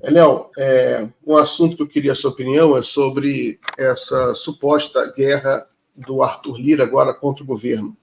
Léo, um assunto que eu queria a sua opinião é sobre essa suposta guerra do Arthur Lira agora contra o governo.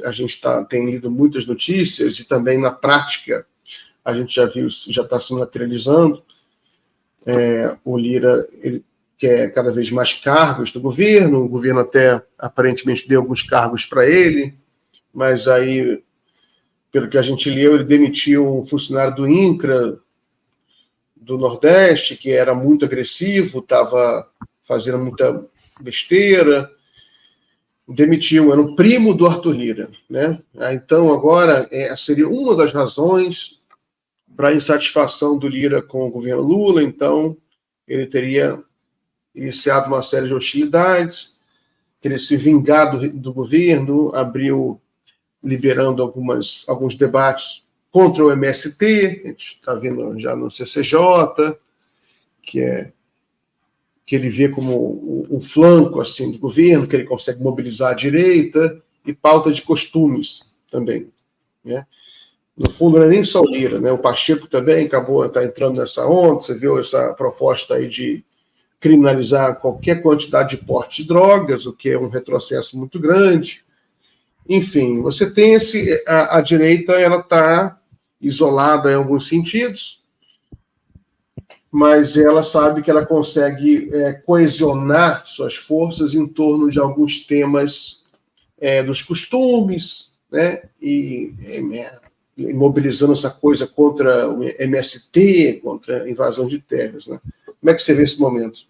A gente tem lido muitas notícias e também na prática a gente já viu, já está se materializando. O Lira ele quer cada vez mais cargos do governo, o governo até aparentemente deu alguns cargos para ele, mas aí, pelo que a gente leu, ele demitiu um funcionário do INCRA, do Nordeste, que era muito agressivo, estava fazendo muita besteira, demitiu, era um primo do Arthur Lira, né? Então, agora, seria uma das razões para a insatisfação do Lira com o governo Lula, então ele teria iniciado uma série de hostilidades, teria se vingado do governo, liberando alguns debates contra o MST, a gente está vendo já no CCJ, que ele vê como um flanco assim, do governo, que ele consegue mobilizar a direita, e pauta de costumes também. Né? No fundo, não é nem só o Lira, né? O Pacheco também está entrando nessa onda, você viu essa proposta aí de criminalizar qualquer quantidade de porte de drogas, o que é um retrocesso muito grande. Enfim, você tem a direita, ela está isolada em alguns sentidos, mas ela sabe que ela consegue coesionar suas forças em torno de alguns temas dos costumes, né? E mobilizando essa coisa contra o MST, contra a invasão de terras. Né? Como é que você vê esse momento?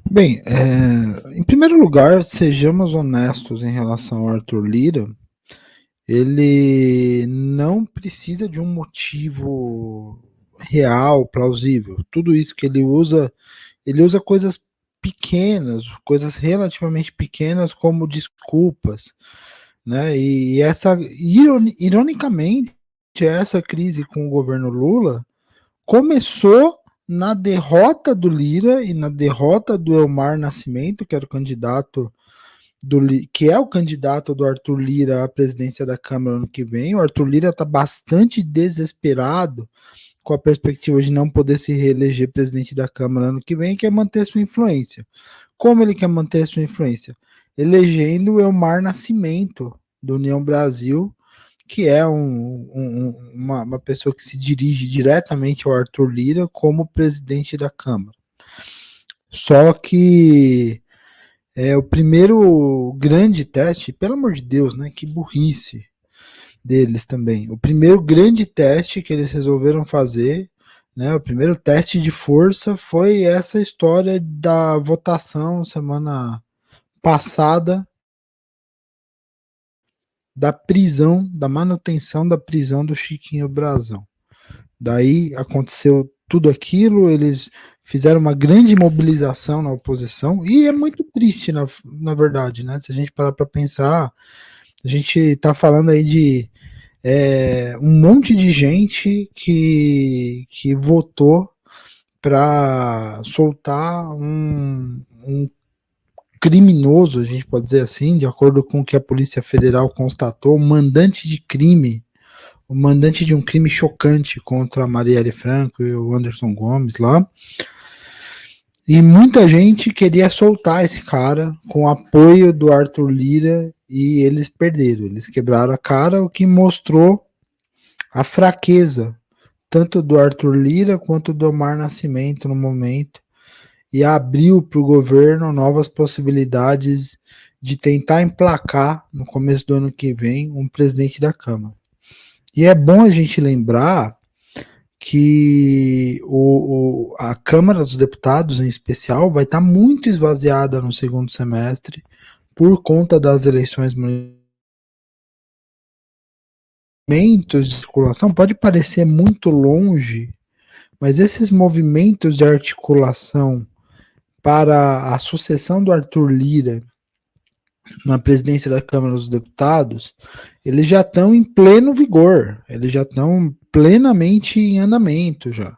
Bem, em primeiro lugar, sejamos honestos em relação ao Arthur Lira. Ele não precisa de um motivo real, plausível. Tudo isso que ele usa coisas pequenas, coisas relativamente pequenas como desculpas, né? E ironicamente, essa crise com o governo Lula começou na derrota do Lira e na derrota do Elmar Nascimento, que era o candidato que é o candidato do Arthur Lira à presidência da Câmara ano que vem. O Arthur Lira está bastante desesperado com a perspectiva de não poder se reeleger presidente da Câmara ano que vem e quer manter sua influência. Como ele quer manter sua influência? Elegendo o Elmar Nascimento, do União Brasil, que é uma pessoa que se dirige diretamente ao Arthur Lira como presidente da Câmara. Só que o primeiro grande teste, pelo amor de Deus, né? Que burrice deles também. O primeiro grande teste que eles resolveram fazer, né? O primeiro teste de força foi essa história da votação semana passada da prisão, da manutenção da prisão do Chiquinho Brazão. Daí aconteceu tudo aquilo, eles fizeram uma grande mobilização na oposição, e é muito triste, na verdade, né? Se a gente parar para pensar, a gente está falando aí de um monte de gente que votou para soltar um criminoso, a gente pode dizer assim, de acordo com o que a Polícia Federal constatou, um mandante de crime, o mandante de um crime chocante contra a Marielle Franco e o Anderson Gomes lá. E muita gente queria soltar esse cara com o apoio do Arthur Lira, e eles perderam, eles quebraram a cara, o que mostrou a fraqueza tanto do Arthur Lira quanto do Elmar Nascimento no momento, e abriu para o governo novas possibilidades de tentar emplacar no começo do ano que vem um presidente da Câmara. E é bom a gente lembrar que a Câmara dos Deputados, em especial, vai estar muito esvaziada no segundo semestre por conta das eleições municipais. Movimentos de articulação pode parecer muito longe, mas esses movimentos de articulação para a sucessão do Arthur Lira na presidência da Câmara dos Deputados, eles já estão em pleno vigor, eles já estão plenamente em andamento já.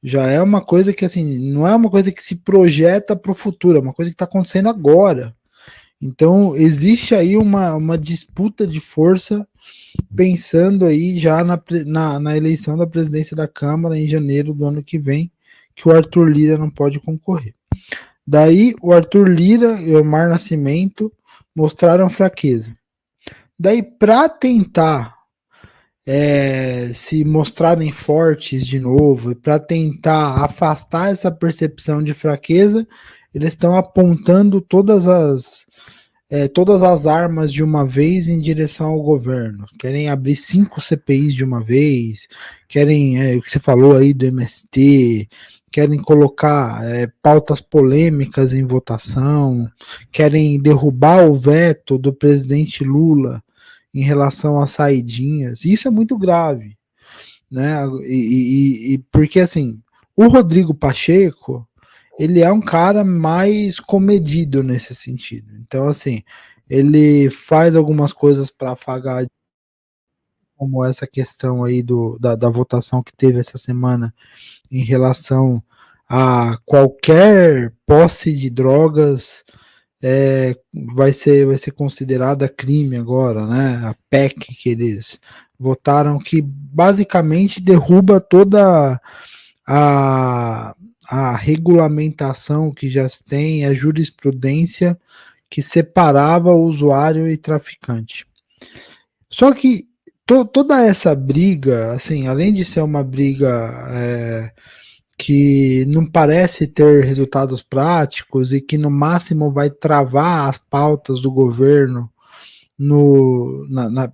Já é uma coisa que, assim, não é uma coisa que se projeta para o futuro, é uma coisa que está acontecendo agora. Então, existe aí uma disputa de força pensando aí já na eleição da presidência da Câmara em janeiro do ano que vem, que o Arthur Lira não pode concorrer. Daí o Arthur Lira e o Omar Nascimento mostraram fraqueza. Daí, para tentar se mostrarem fortes de novo, e para tentar afastar essa percepção de fraqueza, eles estão apontando todas as armas de uma vez em direção ao governo. Querem abrir 5 CPIs de uma vez, querem, o que você falou aí do MST, querem colocar pautas polêmicas em votação, querem derrubar o veto do presidente Lula em relação às saidinhas. Isso é muito grave, né? E porque assim, o Rodrigo Pacheco, ele é um cara mais comedido nesse sentido. Então, assim, ele faz algumas coisas para afagar, como essa questão aí da votação que teve essa semana em relação a qualquer posse de drogas vai ser considerada crime agora, né? A PEC que eles votaram, que basicamente derruba toda a regulamentação que já se tem, a jurisprudência que separava o usuário e traficante. Só que toda essa briga, assim, além de ser uma briga que não parece ter resultados práticos e que no máximo vai travar as pautas do governo,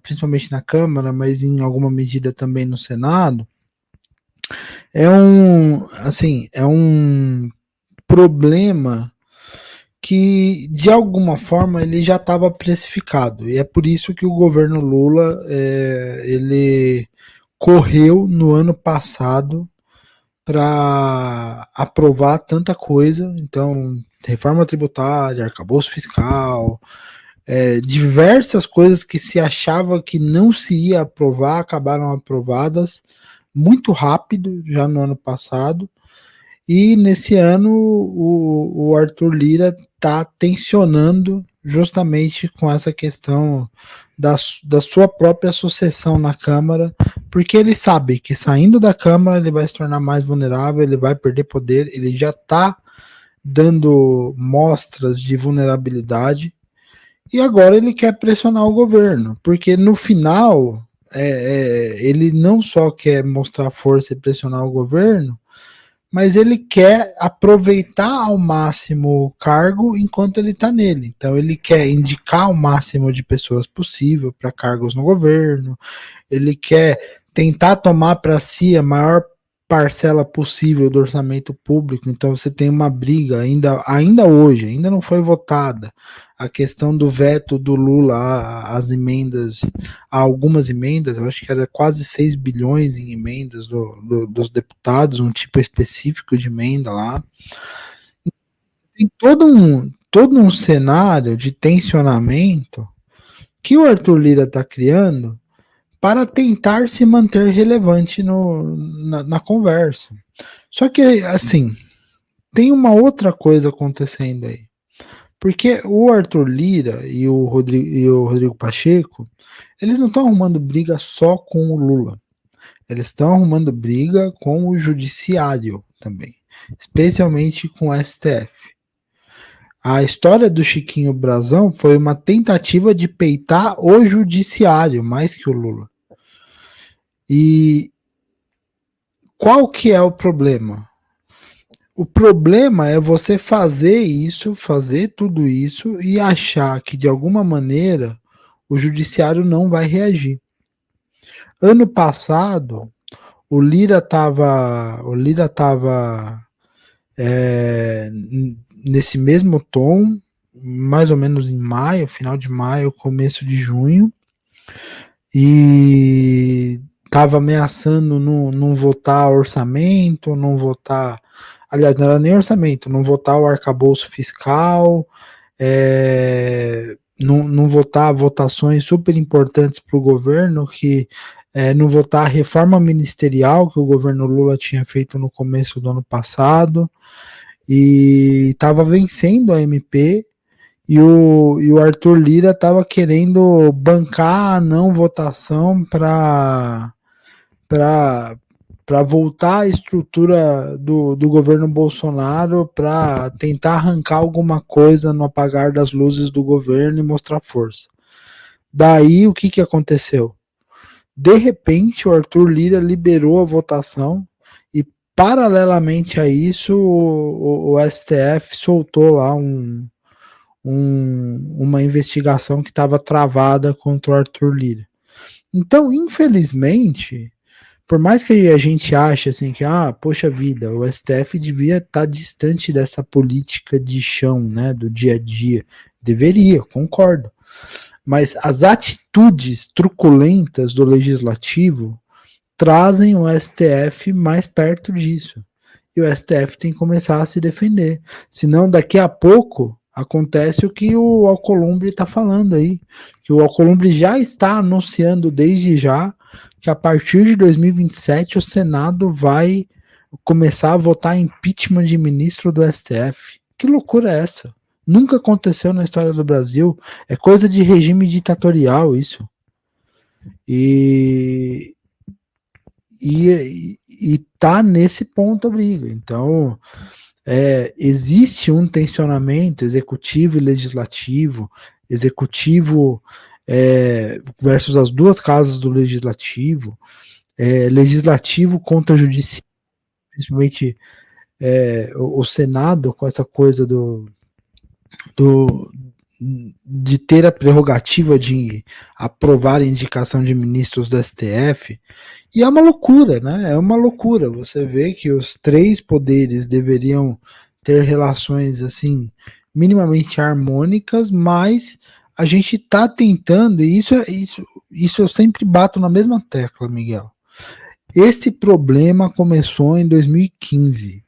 principalmente na Câmara, mas em alguma medida também no Senado, é um problema que de alguma forma ele já estava precificado, e é por isso que o governo Lula ele correu no ano passado para aprovar tanta coisa. Então, reforma tributária, arcabouço fiscal, diversas coisas que se achava que não se ia aprovar, acabaram aprovadas muito rápido, já no ano passado. E nesse ano o Arthur Lira está tensionando justamente com essa questão da sua própria sucessão na Câmara, porque ele sabe que saindo da Câmara ele vai se tornar mais vulnerável, ele vai perder poder, ele já está dando mostras de vulnerabilidade, e agora ele quer pressionar o governo, porque no final ele não só quer mostrar força e pressionar o governo, mas ele quer aproveitar ao máximo o cargo enquanto ele está nele. Então ele quer indicar o máximo de pessoas possível para cargos no governo, ele quer tentar tomar para si a maior parcela possível do orçamento público. Então você tem uma briga ainda hoje, ainda não foi votada a questão do veto do Lula às emendas, a algumas emendas, eu acho que era quase 6 bilhões em emendas dos deputados, um tipo específico de emenda lá. Tem todo um cenário de tensionamento que o Arthur Lira está criando para tentar se manter relevante na conversa. Só que, assim, tem uma outra coisa acontecendo aí. Porque o Arthur Lira e o Rodrigo Pacheco, eles não estão arrumando briga só com o Lula. Eles estão arrumando briga com o judiciário também, especialmente com o STF. A história do Chiquinho Brazão foi uma tentativa de peitar o judiciário mais que o Lula. E qual que é o problema? O problema é você fazer tudo isso e achar que de alguma maneira o judiciário não vai reagir. Ano passado, o Lira estava nesse mesmo tom, mais ou menos em maio, final de maio, começo de junho, e estava ameaçando não votar orçamento, não votar. Aliás, não era nem orçamento, não votar o arcabouço fiscal, não votar votações super importantes para o governo, que não votar a reforma ministerial que o governo Lula tinha feito no começo do ano passado, e estava vencendo a MP, e o Arthur Lira estava querendo bancar a não votação para voltar à estrutura do governo Bolsonaro, para tentar arrancar alguma coisa no apagar das luzes do governo e mostrar força. Daí o que aconteceu? De repente o Arthur Lira liberou a votação e paralelamente a isso o STF soltou lá uma investigação que estava travada contra o Arthur Lira. Então, infelizmente, por mais que a gente ache assim que, poxa vida, o STF devia estar distante dessa política de chão, né, do dia a dia. Deveria, concordo. Mas as atitudes truculentas do legislativo trazem o STF mais perto disso. E o STF tem que começar a se defender. Senão, daqui a pouco, acontece o que o Alcolumbre está falando aí. Que o Alcolumbre já está anunciando desde já que a partir de 2027 o Senado vai começar a votar impeachment de ministro do STF. Que loucura é essa? Nunca aconteceu na história do Brasil. É coisa de regime ditatorial isso. E tá nesse ponto a briga. Então, existe um tensionamento executivo e legislativo, executivo versus as duas casas do legislativo, legislativo contra judiciário, principalmente o Senado, com essa coisa de ter a prerrogativa de aprovar a indicação de ministros do STF, e é uma loucura, né? É uma loucura. Você vê que os três poderes deveriam ter relações assim minimamente harmônicas, mas a gente está tentando, e isso eu sempre bato na mesma tecla, Miguel. Esse problema começou em 2015.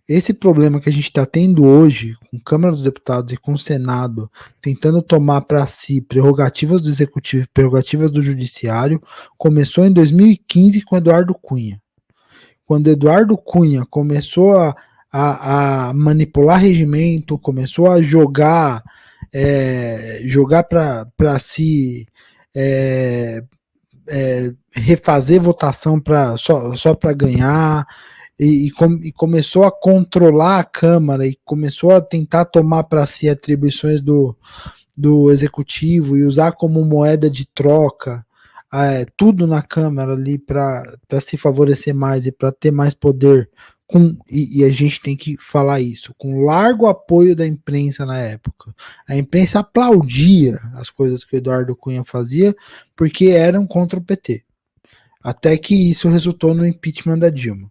Esse problema que a gente está tendo hoje, com a Câmara dos Deputados e com o Senado, tentando tomar para si prerrogativas do Executivo e prerrogativas do Judiciário, começou em 2015 com Eduardo Cunha. Quando Eduardo Cunha começou a manipular regimento, começou a jogar para si refazer votação só para ganhar, e começou a controlar a Câmara e começou a tentar tomar para si atribuições do Executivo e usar como moeda de troca tudo na Câmara ali para se favorecer mais e para ter mais poder, e a gente tem que falar isso, com largo apoio da imprensa na época. A imprensa aplaudia as coisas que o Eduardo Cunha fazia porque eram contra o PT. Até que isso resultou no impeachment da Dilma.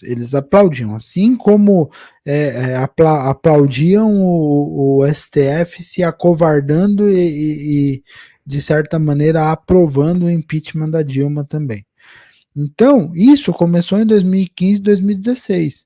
Eles aplaudiam, assim como aplaudiam o STF se acovardando e, de certa maneira, aprovando o impeachment da Dilma também. Então, isso começou em 2015, 2016.